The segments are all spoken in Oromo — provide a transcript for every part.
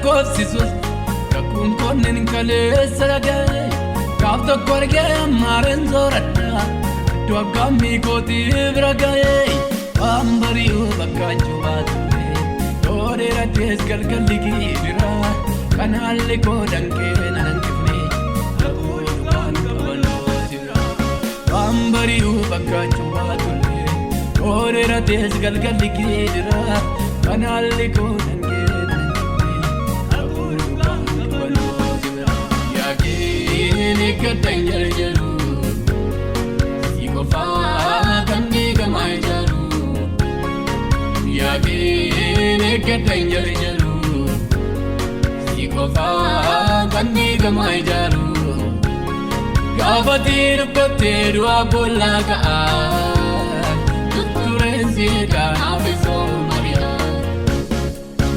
lakkoofsisus kakkuun konnen kaleessa dhagaye gaaf tokko argee maareen sooradha iddoo akkamii kootiif ragaye waan bari'uu bakkaachuu baatullee yoo dheeratees galgalli giibira kan haalli koo danqee nan hanqifne haguugumaan qabannoo jira waan bari'uu bakkaachuu baatullee yoo dheeratees galgalli giibira kan haalli koo danqee nan hanqifne haguugumaan qabannoo jira yaakiin eeggadhan jarjaru si qofaa kan diigamaa ijaaru yaakiin eeggadhan jarjaru Qofaa kan diigamaa ijaaru gaafatii dubbattee du'aa boollaa ka'aa tuttureen siidaa naafisoo mari'aa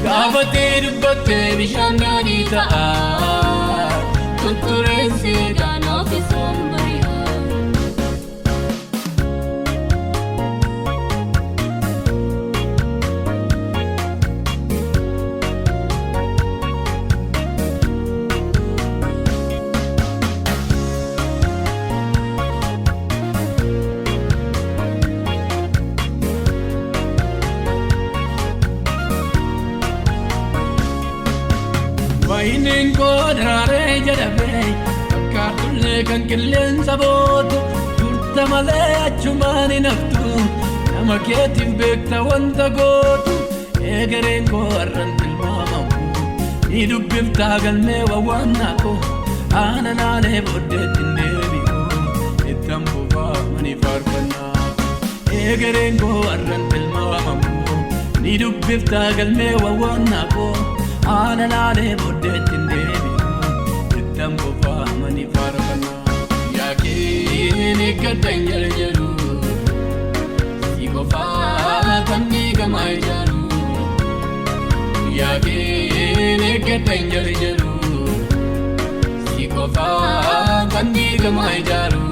gaafatii dubbattee bishaan daadhii ta'aa tuttureen siidaa naafisoo mari'aa. Wainin kodraare jadabe fakkaatulle kan qilleensa bootu turta malee achumaan hin haftu nama keetiif beekta wanta gootu egereen koo har'an tilmaamamu ni dubbiftaa galmee wawwaannaa koo aananaalee booddeetti hin deebi'u ittan buufaamani faarfannaa egereen koo har'an tilmaamamu ni dubbiftaa galmee wawwaannaa koo aananaalee booddeetti hin deebi'u ittan buufaamani faarfannaa yaakiin eeggadhan jarjaru si qofaa kan diigamaa ijaaru yaakiin eeggadhan jarjaru si qofaa kan diigamaa ijaaru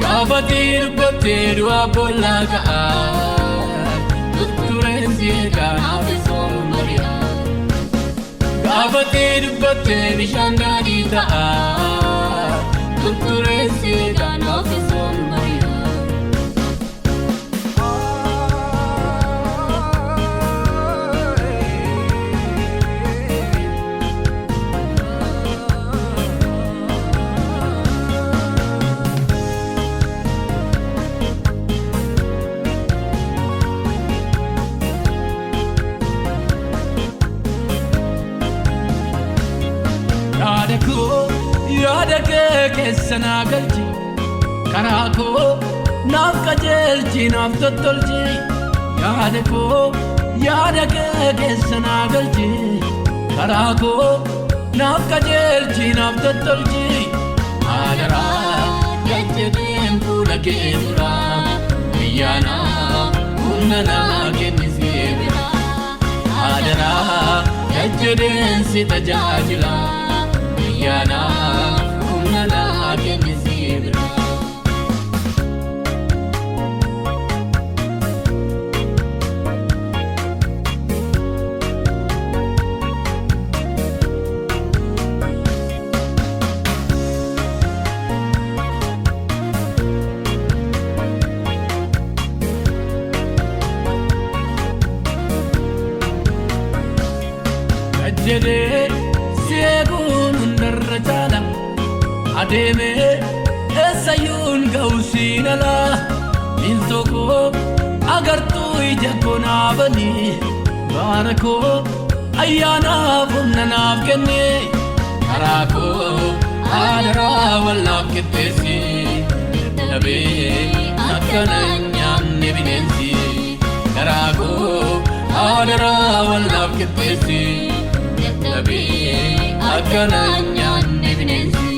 gaafatii dubbattee du'aa boollaa ka'aa tuttureen siidaa naafisoo mari'aa gaafatii dubbattee bishaan daadhii ta'aa tuttureen siidaa naafisoo mari'aa. Yaada kee keessa naa galchi karaa koo naaf qajeelchi naaf tottolchi yaada kee keessa naa galchi karaa koo naaf qajeelchi naaf tottolchi adaraa jajjabeen fuula kee dura biyyaana humna naa kennisee bira adaraa jajjabeen si tajaajila biyyaana humna naa kennisee bira. Jedhee seeguun hundarra caala adeemee eessayyuun ga'uusiin alaa miiltoo koo agartuu ija koo naa banii baara koo ayyaanaaf humna naaf kenne karaa koo adaraa wal naaf qixxeessi dhabee akkana hin nyaanne bineensi karaa koo adaraa wal naaf qixxeessi Nabi akkana nyaanne bineensi